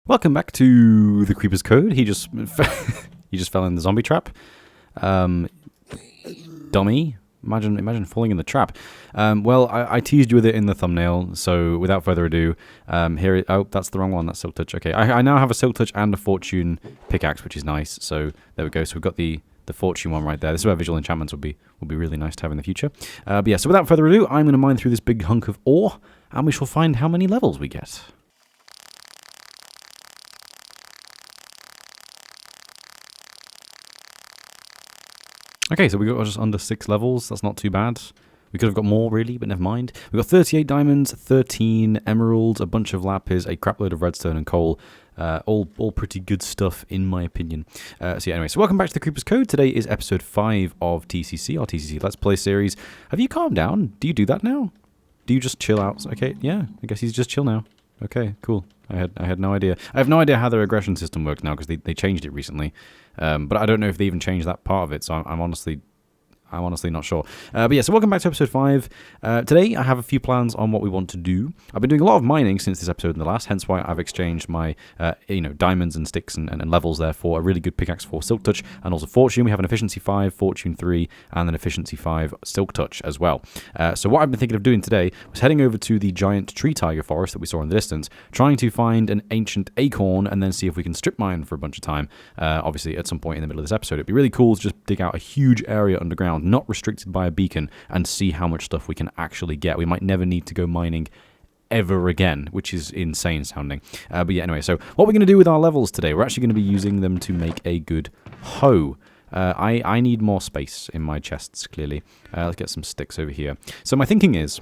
Welcome back to the Creeper's Code. He just he just fell in the zombie trap. Dummy. Imagine falling in the trap. Well, I teased you with it in the thumbnail, so without further ado, oh, that's the wrong one. That's Silk Touch. Okay, I now have a Silk Touch and a Fortune pickaxe, which is nice. So there we go. So we've got the Fortune one right there. This is where visual enchantments will be really nice to have in the future. But yeah, so without further ado, I'm going to mine through this big hunk of ore, and we shall find how many levels we get. Okay, so we got just under 6 levels. That's not too bad. We could have got more, really, but never mind. We got 38 diamonds, 13 emeralds, a bunch of lapis, a crapload of redstone and coal. All pretty good stuff, in my opinion. So yeah, anyway, so welcome back to the Creeper's Code. Today is episode 5 of TCC, our TCC Let's Play series. Have you calmed down? Do you do that now? Do you just chill out? Okay, yeah, I guess he's just chill now. Okay, cool. I had no idea. I have no idea how their aggression system works now because they changed it recently. But I don't know if they even changed that part of it, so I'm honestly not sure. But yeah, so welcome back to episode 5. Today, I have a few plans on what we want to do. I've been doing a lot of mining since this episode and the last, hence why I've exchanged my, diamonds and sticks and levels there for a really good pickaxe for Silk Touch and also Fortune. We have an Efficiency 5, Fortune 3, and an Efficiency 5 Silk Touch as well. So what I've been thinking of doing today was heading over to the giant tree tiger forest that we saw in the distance, trying to find an ancient acorn and then see if we can strip mine for a bunch of time. Obviously, at some point in the middle of this episode, it'd be really cool to just dig out a huge area underground, not restricted by a beacon, and see how much stuff we can actually get. We might never need to go mining ever again, which is insane sounding. But yeah, anyway, so what we're going to do with our levels today, we're actually going to be using them to make a good hoe. I need more space in my chests, clearly. Let's get some sticks over here. So my thinking is,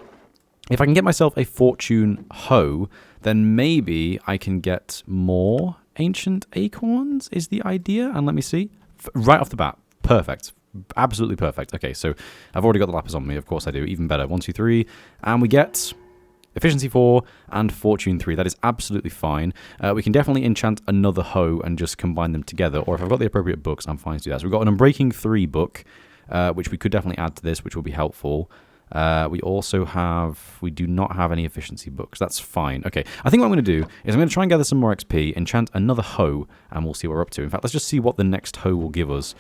if I can get myself a fortune hoe, then maybe I can get more ancient acorns, is the idea. And let me see. Right off the bat, perfect. Absolutely perfect. Okay, so I've already got the lapis on me. Of course I do. Even better. 1, 2, 3. And we get Efficiency 4 and Fortune 3. That is absolutely fine. We can definitely enchant another hoe and just combine them together. Or if I've got the appropriate books, I'm fine to do that. So we've got an Unbreaking 3 book, which we could definitely add to this, which will be helpful. We do not have any efficiency books. That's fine. Okay, I think what I'm going to do is I'm going to try and gather some more XP, enchant another hoe, and we'll see what we're up to. In fact, let's just see what the next hoe will give us.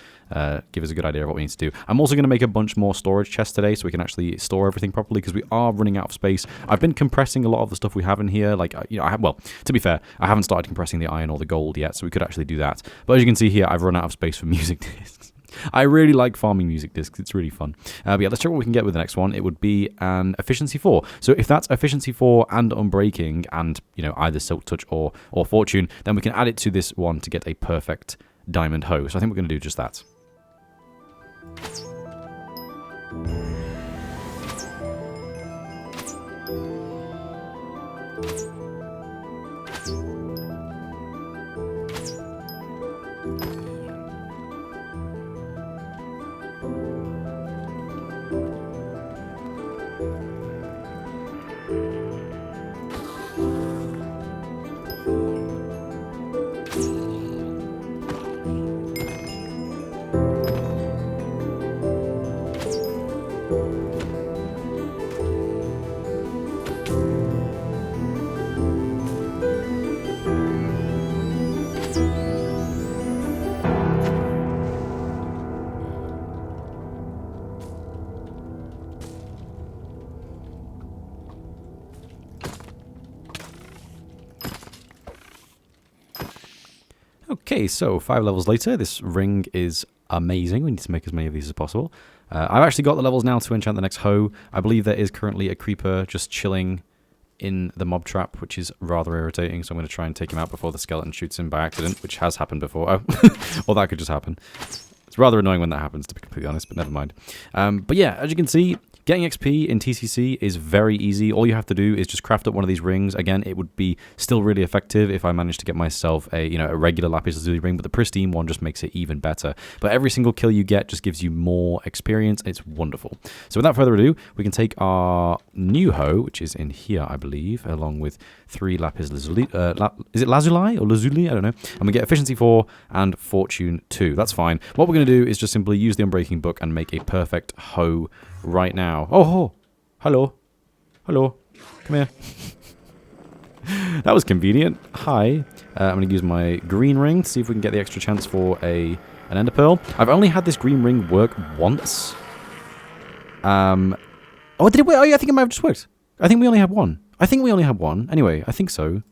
Give us a good idea of what we need to do. I'm also going to make a bunch more storage chests today so we can actually store everything properly because we are running out of space. I've been compressing a lot of the stuff we have in here. Like, to be fair, I haven't started compressing the iron or the gold yet, so we could actually do that. But as you can see here, I've run out of space for music discs. I really like farming music discs. It's really fun. But yeah, let's check what we can get with the next one. It would be an Efficiency 4. So if that's Efficiency 4 and Unbreaking and, either Silk Touch or Fortune, then we can add it to this one to get a perfect diamond hoe. So I think we're going to do just that. Okay, so 5 levels later, this ring is amazing. We need to make as many of these as possible. I've actually got the levels now to enchant the next hoe. I believe there is currently a creeper just chilling in the mob trap, which is rather irritating, so I'm going to try and take him out before the skeleton shoots him by accident, which has happened before. Oh, or that could just happen. It's rather annoying when that happens, to be completely honest, but never mind. But yeah, as you can see, getting XP in TCC is very easy. All you have to do is just craft up one of these rings. Again, it would be still really effective if I managed to get myself a regular lapis lazuli ring, but the pristine one just makes it even better. But every single kill you get just gives you more experience. It's wonderful. So without further ado, we can take our new hoe, which is in here, I believe, along with 3 lapis lazuli. Is it lazuli or lazuli? I don't know. And we get Efficiency 4 and Fortune 2. That's fine. What we're going to do is just simply use the Unbreaking book and make a perfect hoe right now. Oh, hello. Come here. That was convenient. Hi. I'm going to use my green ring to see if we can get the extra chance for an ender pearl. I've only had this green ring work once. Oh, did it work? Oh, yeah, I think it might have just worked. I think we only had one. Anyway, I think so.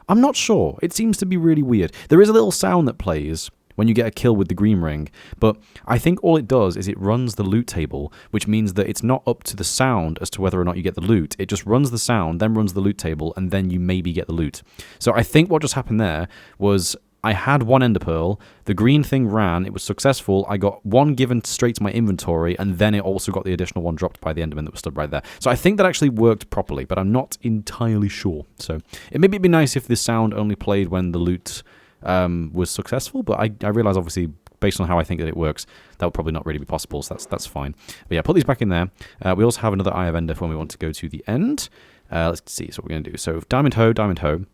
I'm not sure. It seems to be really weird. There is a little sound that plays when you get a kill with the green ring, but I think all it does is it runs the loot table, which means that it's not up to the sound as to whether or not you get the loot. It just runs the sound, then runs the loot table, and then you maybe get the loot. So I think what just happened there was I had one ender pearl, the green thing ran, it was successful, I got one given straight to my inventory, and then it also got the additional one dropped by the enderman that was stood right there. So I think that actually worked properly, but I'm not entirely sure. So maybe it'd be nice if this sound only played when the loot was successful, but I realize obviously based on how I think that it works, that would probably not really be possible, so that's fine. But yeah, put these back in there. We also have another Eye of Ender for when we want to go to the end. Let's see, so what we're going to do. So Diamond Hoe,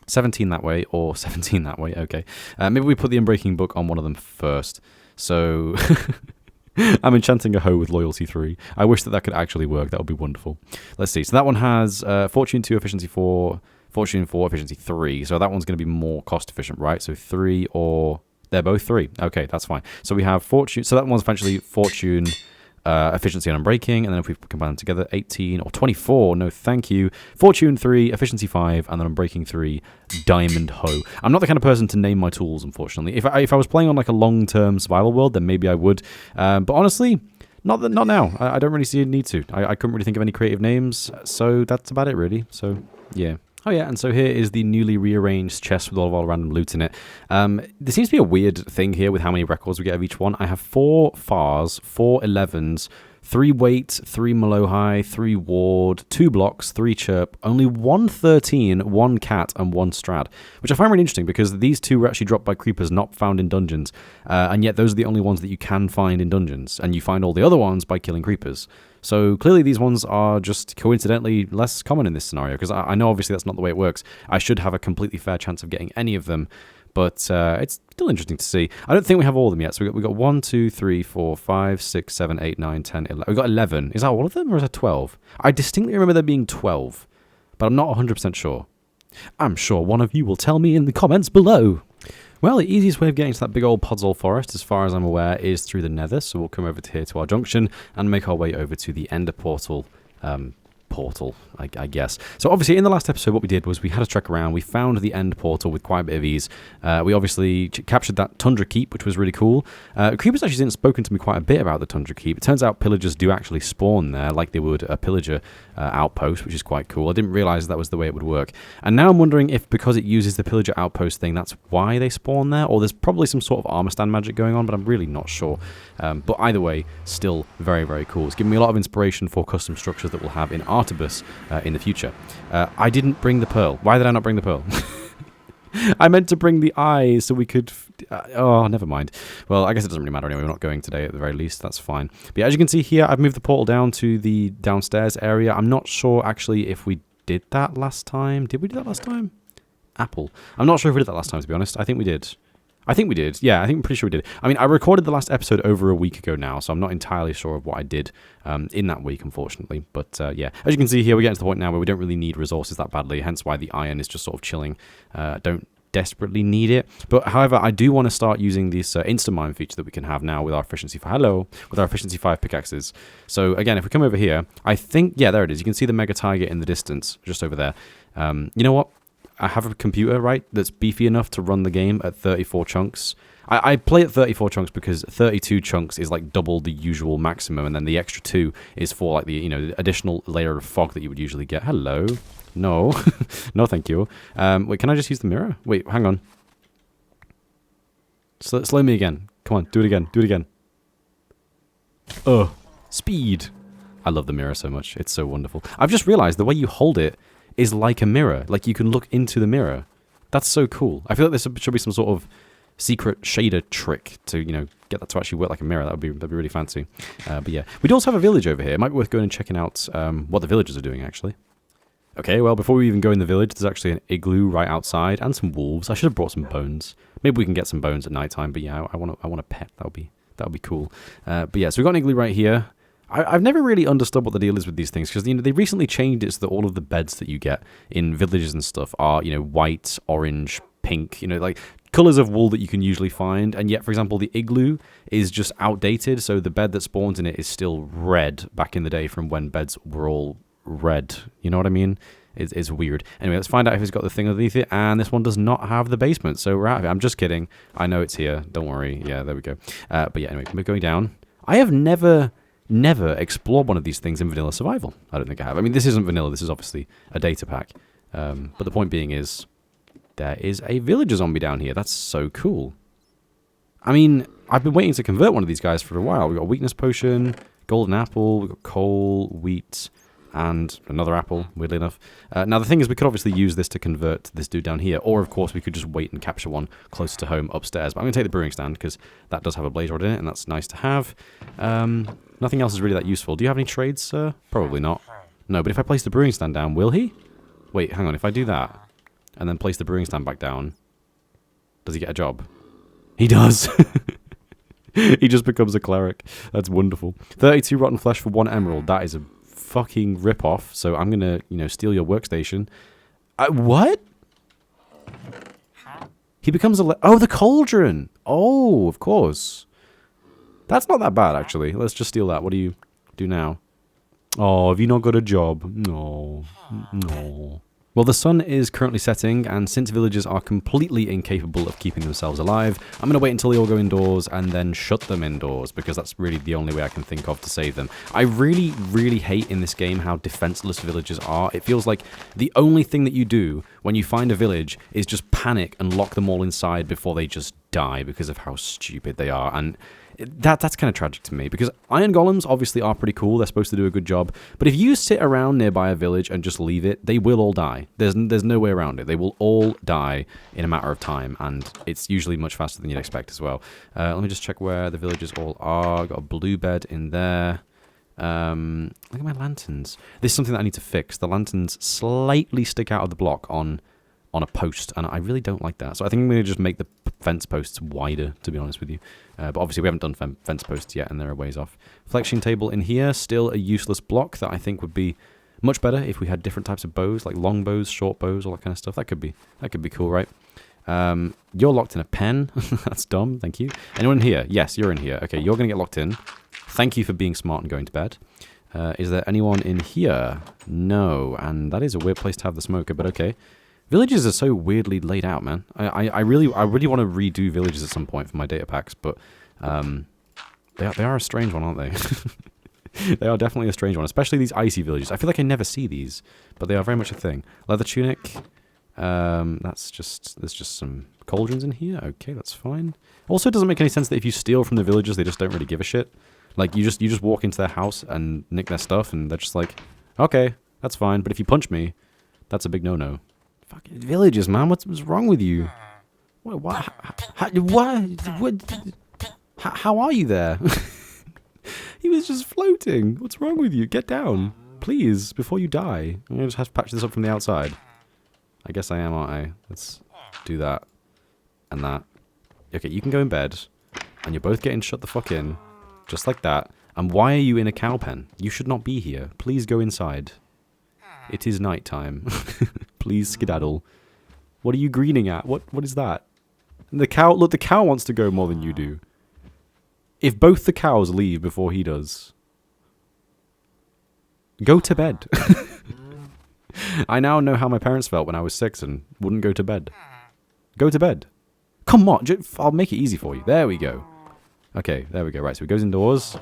17 that way, or 17 that way, okay. Maybe we put the Unbreaking Book on one of them first. So I'm enchanting a hoe with Loyalty 3. I wish that could actually work, that would be wonderful. Let's see, so that one has Fortune 2, Efficiency 4, Fortune 4, Efficiency 3. So that one's going to be more cost efficient, right? So 3 or... They're both 3. Okay, that's fine. So we have Fortune... So that one's eventually Fortune, Efficiency, and Unbreaking. And then if we combine them together, 18 or 24. No, thank you. Fortune 3, Efficiency 5, and then Unbreaking 3, Diamond Hoe. I'm not the kind of person to name my tools, unfortunately. If I was playing on like a long-term survival world, then maybe I would. But honestly... Not now. I don't really see a need to. I couldn't really think of any creative names. So that's about it, really. So, yeah. Oh yeah, and so here is the newly rearranged chest with all of our random loot in it. There seems to be a weird thing here with how many records we get of each one. I have 4 FARs, 4 11s, 3 weight, 3 Malohai, 3 ward, 2 blocks, 3 chirp, only 1 13, 1 cat, and 1 strad, which I find really interesting because these 2 were actually dropped by creepers not found in dungeons, and yet those are the only ones that you can find in dungeons, and you find all the other ones by killing creepers. So clearly these ones are just coincidentally less common in this scenario, because I know obviously that's not the way it works. I should have a completely fair chance of getting any of them, but it's still interesting to see. I don't think we have all of them yet. So we got 1, 2, 3, 4, 5, 6, 7, 8, 9, 10, 11. We got 11. Is that all of them, or is that 12? I distinctly remember there being 12, but I'm not 100% sure. I'm sure one of you will tell me in the comments below. Well, the easiest way of getting to that big old Podzol forest, as far as I'm aware, is through the Nether. So we'll come over to here to our junction and make our way over to the Ender portal. I guess. So obviously in the last episode what we did was we had a trek around, we found the end portal with quite a bit of ease. We obviously captured that Tundra Keep, which was really cool. Creepers actually spoken to me quite a bit about the Tundra Keep. It turns out pillagers do actually spawn there like they would a pillager outpost, which is quite cool. I didn't realize that was the way it would work. And now I'm wondering if because it uses the pillager outpost thing, that's why they spawn there, or there's probably some sort of armor stand magic going on, but I'm really not sure. But either way, still very, very cool. It's given me a lot of inspiration for custom structures that we'll have in Artibus in the future. I didn't bring the pearl. Why did I not bring the pearl? I meant to bring the eye so we could... oh, never mind. Well, I guess it doesn't really matter anyway. We're not going today at the very least. That's fine. But yeah, as you can see here, I've moved the portal down to the downstairs area. I'm not sure actually if we did that last time. Did we do that last time? Apple. I'm not sure if we did that last time, to be honest. I think we did. Yeah, I'm pretty sure we did. I mean, I recorded the last episode over a week ago now, so I'm not entirely sure of what I did in that week, unfortunately. But yeah, as you can see here, we're getting to the point now where we don't really need resources that badly, hence why the iron is just sort of chilling. Don't desperately need it. But however, I do want to start using this Insta-Mine feature that we can have now with our Efficiency 5. With our Efficiency 5 pickaxes. So again, if we come over here, I think, yeah, there it is. You can see the Mega Tiger in the distance, just over there. You know what? I have a computer, right, that's beefy enough to run the game at 34 chunks. I play at 34 chunks because 32 chunks is like double the usual maximum, and then the extra 2 is for like the additional layer of fog that you would usually get. Hello. No. No, thank you. Wait, can I just use the mirror? Wait, hang on. Slow me again. Come on, do it again. Speed. I love the mirror so much. It's so wonderful. I've just realized the way you hold it is like a mirror. Like you can look into the mirror. That's so cool. I feel like there should be some sort of secret shader trick to, get that to actually work like a mirror. That'd be really fancy. But yeah, we do also have a village over here. It might be worth going and checking out what the villagers are doing, actually. Okay, well, before we even go in the village, there's actually an igloo right outside and some wolves. I should have brought some bones. Maybe we can get some bones at night time. But yeah, I want a pet. That would be cool. But yeah, so we've got an igloo right here. I've never really understood what the deal is with these things, because they recently changed it so that all of the beds that you get in villages and stuff are white, orange, pink, like colors of wool that you can usually find. And yet, for example, the Igloo is just outdated, so the bed that spawns in it is still red back in the day from when beds were all red. You know what I mean? It's weird. Anyway, let's find out if it's got the thing underneath it. And this one does not have the basement, so we're out of it. I'm just kidding. I know it's here. Don't worry. Yeah, there we go. But yeah, anyway, we're going down. I have never explored one of these things in vanilla survival. I don't think I have. I mean, this isn't vanilla. This is obviously a data pack. But the point being is, there is a villager zombie down here. That's so cool. I mean, I've been waiting to convert one of these guys for a while. We've got a weakness potion, golden apple, we've got coal, wheat, and another apple, weirdly enough. Now, the thing is, we could obviously use this to convert this dude down here, or, of course, we could just wait and capture one closer to home upstairs. But I'm going to take the brewing stand, because that does have a blaze rod in it, and that's nice to have. Nothing else is really that useful. Do you have any trades, sir? Probably not. No, but if I place the brewing stand down, will he? Wait, hang on. If I do that, and then place the brewing stand back down, does he get a job? He does! He just becomes a cleric. That's wonderful. 32 rotten flesh for 1 emerald. That is a fucking rip-off. So I'm going to, steal your workstation. What? He becomes a... Oh, the cauldron! Oh, of course. That's not that bad, actually. Let's just steal that. What do you do now? Oh, have you not got a job? No. No. Well, the sun is currently setting, and since villagers are completely incapable of keeping themselves alive, I'm going to wait until they all go indoors and then shut them indoors, because that's really the only way I can think of to save them. I really, really hate in this game how defenseless villagers are. It feels like the only thing that you do when you find a village is just panic and lock them all inside before they just die because of how stupid they are. And that's kind of tragic to me, because iron golems obviously are pretty cool. They're supposed to do a good job. But if you sit around nearby a village and just leave it, they will all die. There's no way around it. They will all die in a matter of time, and it's usually much faster than you'd expect as well. Let me just check where the villagers all are. Got a blue bed in there. Look at my lanterns. This is something that I need to fix. The lanterns slightly stick out of the block on a post, and I really don't like that. So I think I'm going to just make the fence posts wider, to be honest with you. But obviously we haven't done fence posts yet, and they're a ways off. Flexion table in here, still a useless block that I think would be much better if we had different types of bows, like long bows, short bows, all that kind of stuff. That could be cool, right? You're locked in a pen. That's dumb, thank you. Anyone in here? Yes, you're in here. Okay, you're going to get locked in. Thank you for being smart and going to bed. Is there anyone in here? No, and that is a weird place to have the smoker, but okay. Villages are so weirdly laid out, man. I really want to redo villages at some point for my data packs, but they are a strange one, aren't they? They are definitely a strange one, especially these icy villages. I feel like I never see these, but they are very much a thing. Leather tunic. There's just some cauldrons in here. Okay, that's fine. Also, it doesn't make any sense that if you steal from the villagers, they just don't really give a shit. Like you just walk into their house and nick their stuff, and they're just like, okay, that's fine. But if you punch me, that's a big no-no. Fucking villagers, man. What's wrong with you? What? How are you there? He was just floating. What's wrong with you? Get down, please, before you die. I'm gonna just have to patch this up from the outside. I guess I am, aren't I? Let's do that and that. Okay, you can go in bed, and you're both getting shut the fuck in, just like that. And why are you in a cow pen? You should not be here. Please go inside. It is night time. Please skedaddle. What are you greening at? What is that? And the cow, look, the cow wants to go more than you do. If both the cows leave before he does, go to bed. I now know how my parents felt when I was 6 and wouldn't go to bed. Go to bed. Come on, I'll make it easy for you. There we go. Okay, there we go. Right, so he goes indoors.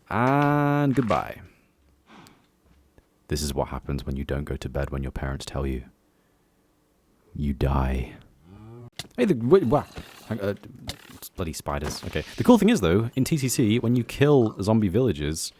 And goodbye. This is what happens when you don't go to bed when your parents tell you. You die. Hey, what? Bloody spiders. Okay. The cool thing is, though, in TCC, when you kill zombie villagers,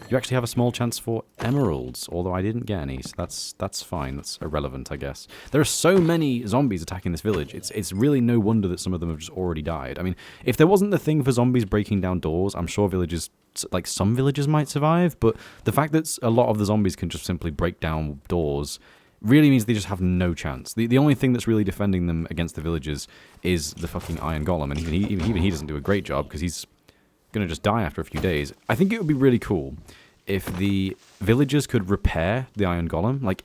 you actually have a small chance for emeralds, although I didn't get any, so that's fine. That's irrelevant, I guess. There are so many zombies attacking this village. It's really no wonder that some of them have just already died. I mean, if there wasn't the thing for zombies breaking down doors, I'm sure villages, like some villages might survive, but the fact that a lot of the zombies can just simply break down doors really means they just have no chance. The only thing that's really defending them against the villagers is the fucking iron golem, and even he doesn't do a great job, because he's going to just die after a few days. I think it would be really cool if the villagers could repair the iron golem. Like,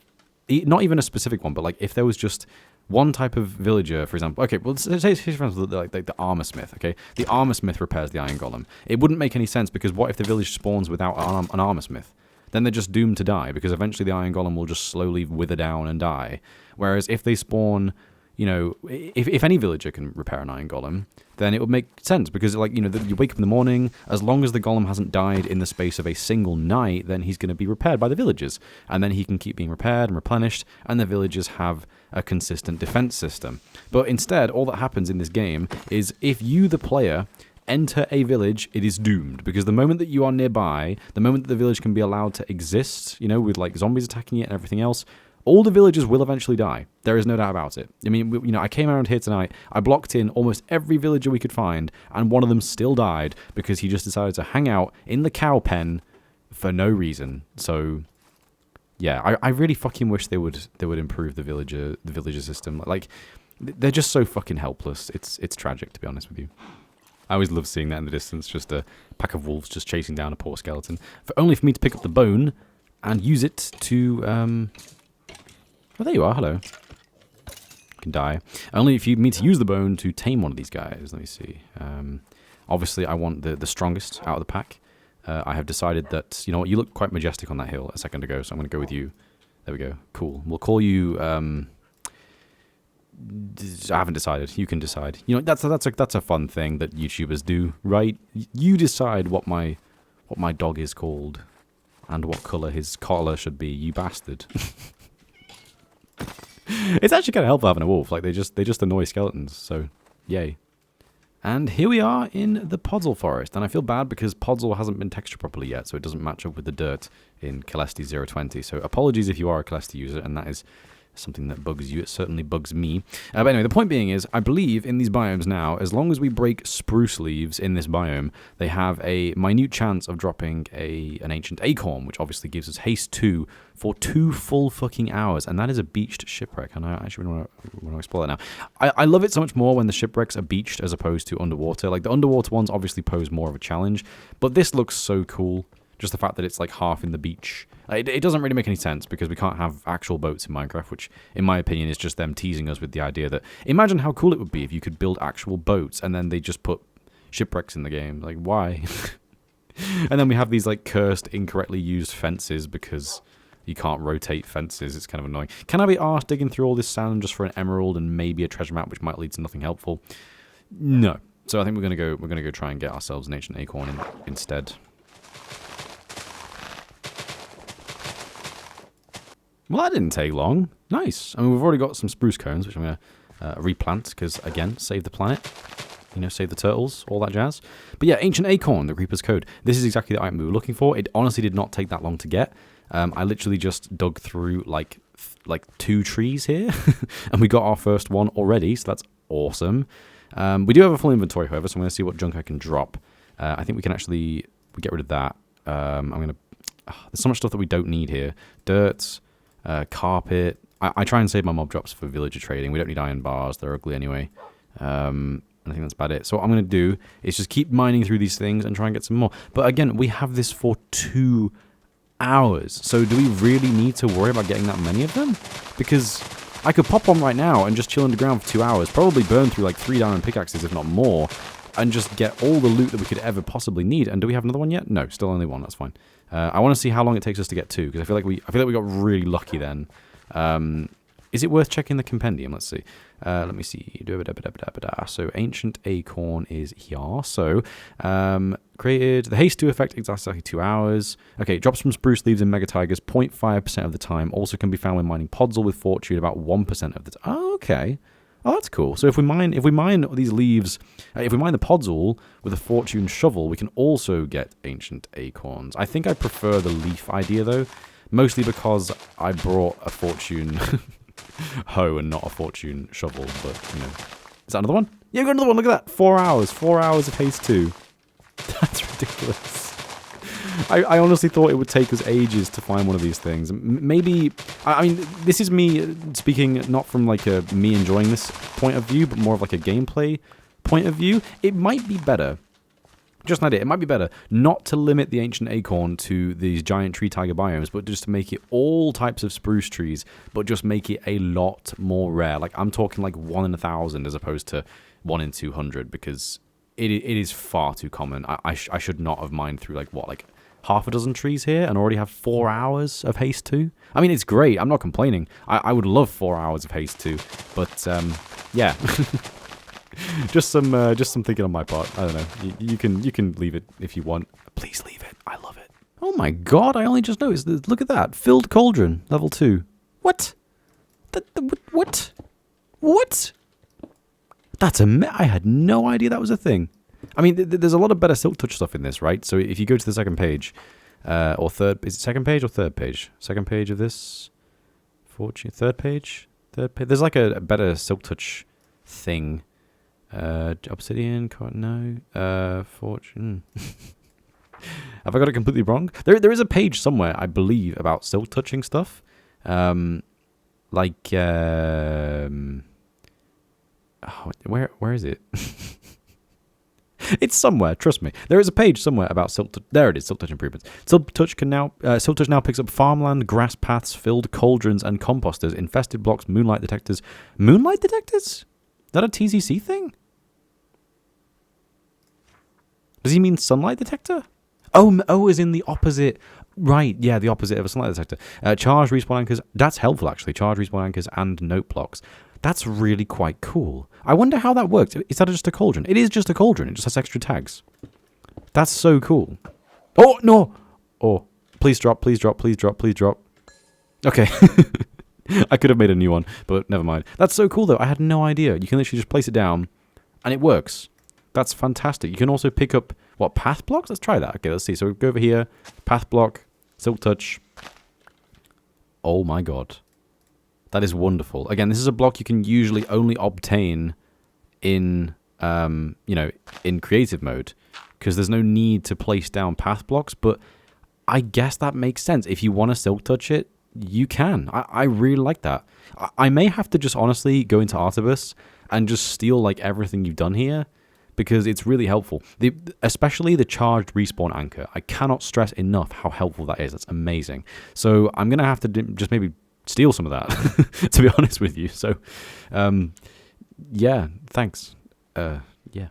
not even a specific one, but like if there was just one type of villager, for example. Okay, well, say for example, like the armor smith, okay? The armor smith repairs the iron golem. It wouldn't make any sense, because what if the village spawns without an armor smith? Then they're just doomed to die, because eventually the iron golem will just slowly wither down and die. Whereas if they spawn, you know, if any villager can repair an iron golem, then it would make sense, because, like, you know, you wake up in the morning, as long as the golem hasn't died in the space of a single night, then he's going to be repaired by the villagers, and then he can keep being repaired and replenished, and the villagers have a consistent defense system. But instead, all that happens in this game is if you, the player, enter a village, it is doomed, because the moment that you are nearby, the moment that the village can be allowed to exist, you know, with like zombies attacking it and everything else, all the villagers will eventually die. There is no doubt about it. I mean, you know, I came around here tonight, I blocked in almost every villager we could find, and one of them still died because he just decided to hang out in the cow pen for no reason. So, yeah, I really fucking wish they would improve the villager system. Like, they're just so fucking helpless. It's tragic, to be honest with you. I always love seeing that in the distance, just a pack of wolves just chasing down a poor skeleton, only for me to pick up the bone and use it to oh, there you are. Hello. You can die. Only if you need to use the bone to tame one of these guys. Let me see. Obviously, I want the strongest out of the pack. I have decided that, you know what, you look quite majestic on that hill a second ago, so I'm going to go with you. There we go. Cool. We'll call you... I haven't decided. You can decide. You know, that's a fun thing that YouTubers do, right? You decide what my dog is called and what color his collar should be, you bastard. It's actually kind of helpful having a wolf. Like, they just annoy skeletons, so yay. And here we are in the Podzol forest, and I feel bad because Podzol hasn't been textured properly yet, so it doesn't match up with the dirt in Celeste 020. So apologies if you are a Celeste user, and that is something that bugs you. It certainly bugs me. But anyway, the point being is, I believe in these biomes now, as long as we break spruce leaves in this biome, they have a minute chance of dropping an ancient acorn, which obviously gives us haste 2 for 2 full fucking hours, and that is a beached shipwreck, and I actually want to explore that now. I love it so much more when the shipwrecks are beached as opposed to underwater. Like, the underwater ones obviously pose more of a challenge, but this looks so cool. Just the fact that it's like half in the beach. It doesn't really make any sense because we can't have actual boats in Minecraft, which in my opinion is just them teasing us with the idea that, imagine how cool it would be if you could build actual boats and then they just put shipwrecks in the game. Like, why? And then we have these like cursed, incorrectly used fences because you can't rotate fences. It's kind of annoying. Can I be arsed digging through all this sand just for an emerald and maybe a treasure map, which might lead to nothing helpful? No. So I think we're gonna go try and get ourselves an ancient acorn instead. Well, that didn't take long. Nice. I mean, we've already got some spruce cones, which I'm going to replant, because, again, save the planet. You know, save the turtles, all that jazz. But yeah, Ancient Acorn, the Reaper's Code. This is exactly the item we were looking for. It honestly did not take that long to get. I literally just dug through, like 2 trees here, and we got our first one already, so that's awesome. We do have a full inventory, however, so I'm going to see what junk I can drop. I think we can actually get rid of that. I'm going to... there's so much stuff that we don't need here. Dirt... carpet. I try and save my mob drops for villager trading. We don't need iron bars. They're ugly anyway. I think that's about it. So what I'm going to do is just keep mining through these things and try and get some more. But again, we have this for 2 hours. So do we really need to worry about getting that many of them? Because I could pop on right now and just chill underground for 2 hours. Probably burn through like 3 diamond pickaxes, if not more. And just get all the loot that we could ever possibly need. And do we have another one yet? No, still only 1. That's fine. I want to see how long it takes us to get 2, because I feel like we got really lucky then. Is it worth checking the compendium? Let's see. Let me see. So Ancient Acorn is here. So created the haste 2 effect exactly 2 hours. Okay, drops from spruce leaves and mega tigers 0.5% of the time. Also can be found when mining Podzol with fortune about 1% of the time. Oh, okay. Oh, that's cool. So if we mine these leaves, if we mine the Podzol with a fortune shovel, we can also get ancient acorns. I think I prefer the leaf idea though, mostly because I brought a fortune hoe and not a fortune shovel. But you know, is that another one? Yeah, we got another one. Look at that. 4 hours. 4 hours of haste 2. That's ridiculous. I honestly thought it would take us ages to find one of these things. Maybe, I mean, this is me speaking not from like me enjoying this point of view, but more of like a gameplay point of view. It might be better Just an idea. It might be better not to limit the ancient acorn to these giant tree tiger biomes, but just to make it all types of spruce trees, but just make it a lot more rare. Like, I'm talking like 1 in 1,000 as opposed to 1 in 200, because it is far too common. I should not have mined through like half a dozen trees here and already have 4 hours of haste 2. I mean, it's great. I'm not complaining. I would love 4 hours of haste 2, but yeah. just some thinking on my part. I don't know. You can leave it if you want. Please leave it. I love it. Oh my god! I only just noticed. Look at that. Filled cauldron, level 2. What? What? What? That's I had no idea that was a thing. I mean, there's a lot of better Silk Touch stuff in this, right? So if you go to the second page, or third, is it second page or third page? Second page of this. Fortune. Third page. Third page. There's like a better Silk Touch thing. Obsidian, no, fortune. Have I got it completely wrong? There is a page somewhere, I believe, about silk touching stuff. Where is it? It's somewhere, trust me. There is a page somewhere about silk touch. There it is, silk touch improvements. Silk touch now picks up farmland, grass paths, filled cauldrons, and composters, infested blocks, moonlight detectors. Moonlight detectors? Is that a TCC thing? Does he mean sunlight detector? Oh, is in the opposite. Right, yeah, the opposite of a sunlight detector. Charged respawn anchors. That's helpful, actually. Charged respawn anchors and note blocks. That's really quite cool. I wonder how that works. Is that just a cauldron? It is just a cauldron. It just has extra tags. That's so cool. Oh, no! Oh, please drop, please drop, please drop, please drop. Okay. I could have made a new one, but never mind. That's so cool, though. I had no idea. You can literally just place it down, and it works. That's fantastic. You can also pick up, what, path blocks? Let's try that. Okay, let's see. So we go over here, path block, silk touch. Oh my god. That is wonderful. Again, this is a block you can usually only obtain in, in creative mode, because there's no need to place down path blocks, but I guess that makes sense. If you want to silk touch it, you can. I really like that. I may have to just honestly go into Artibus and just steal like everything you've done here, because it's really helpful. Especially the charged respawn anchor. I cannot stress enough how helpful that is. That's amazing. So I'm going to have to just maybe steal some of that, to be honest with you. So, yeah, thanks. Yeah.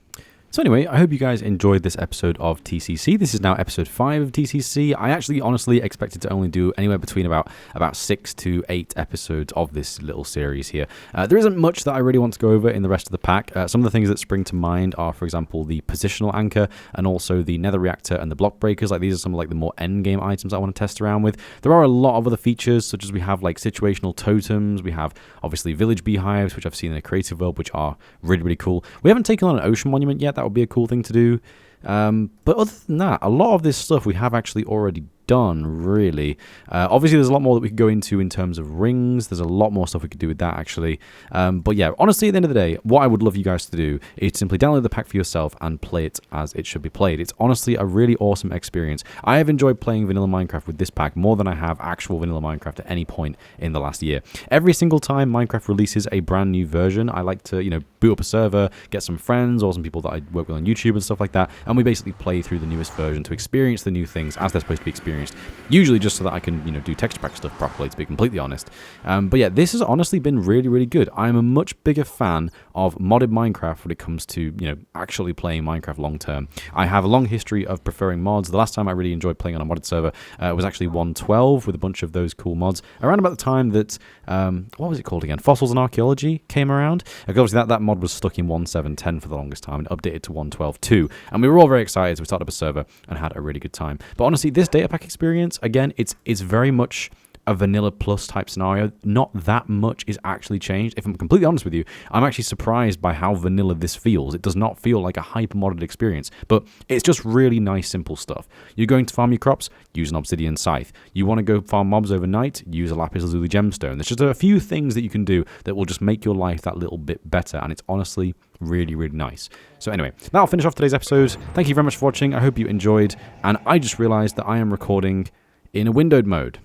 So anyway, I hope you guys enjoyed this episode of TCC. This is now episode 5 of TCC. I actually honestly expected to only do anywhere between about 6 to 8 episodes of this little series here. There isn't much that I really want to go over in the rest of the pack. Some of the things that spring to mind are, for example, the positional anchor and also the nether reactor and the block breakers. Like, these are some of like the more end game items I want to test around with. There are a lot of other features, such as we have like situational totems. We have obviously village beehives, which I've seen in a creative world, which are really, really cool. We haven't taken on an ocean monument yet. That would be a cool thing to do. But other than that, a lot of this stuff we have actually already done, really. Obviously, there's a lot more that we could go into in terms of rings. There's a lot more stuff we could do with that, actually. But yeah, honestly, at the end of the day, what I would love you guys to do is simply download the pack for yourself and play it as it should be played. It's honestly a really awesome experience. I have enjoyed playing vanilla Minecraft with this pack more than I have actual vanilla Minecraft at any point in the last year. Every single time Minecraft releases a brand new version, I like to, boot up a server, get some friends or some people that I work with on YouTube and stuff like that, and we basically play through the newest version to experience the new things as they're supposed to be experienced. Usually just so that I can, do texture pack stuff properly, to be completely honest. But yeah, this has honestly been really, really good. I'm a much bigger fan of modded Minecraft when it comes to, actually playing Minecraft long term. I have a long history of preferring mods. The last time I really enjoyed playing on a modded server was actually 1.12 with a bunch of those cool mods. Around about the time that, what was it called again? Fossils and Archaeology came around. Obviously that mod was stuck in 1.7.10 for the longest time and updated to 1.12.2. And we were all very excited, so we started up a server and had a really good time. But honestly, this data pack experience, again, it's very much a vanilla plus type scenario. Not that much is actually changed. If I'm completely honest with you, I'm actually surprised by how vanilla this feels. It does not feel like a hyper modded experience, but it's just really nice, simple stuff. You're going to farm your crops, use an obsidian scythe. You want to go farm mobs overnight, use a lapis lazuli gemstone. There's just a few things that you can do that will just make your life that little bit better, and it's honestly really, really nice. So anyway, that'll finish off today's episode. Thank you very much for watching. I hope you enjoyed, and I just realized that I am recording in a windowed mode.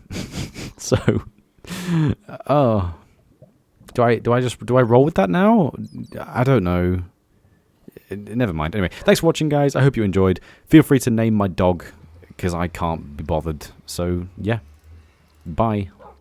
So, do I roll with that now? I don't know. never mind. Anyway, thanks for watching, guys. I hope you enjoyed. Feel free to name my dog, because I can't be bothered. So, yeah. Bye.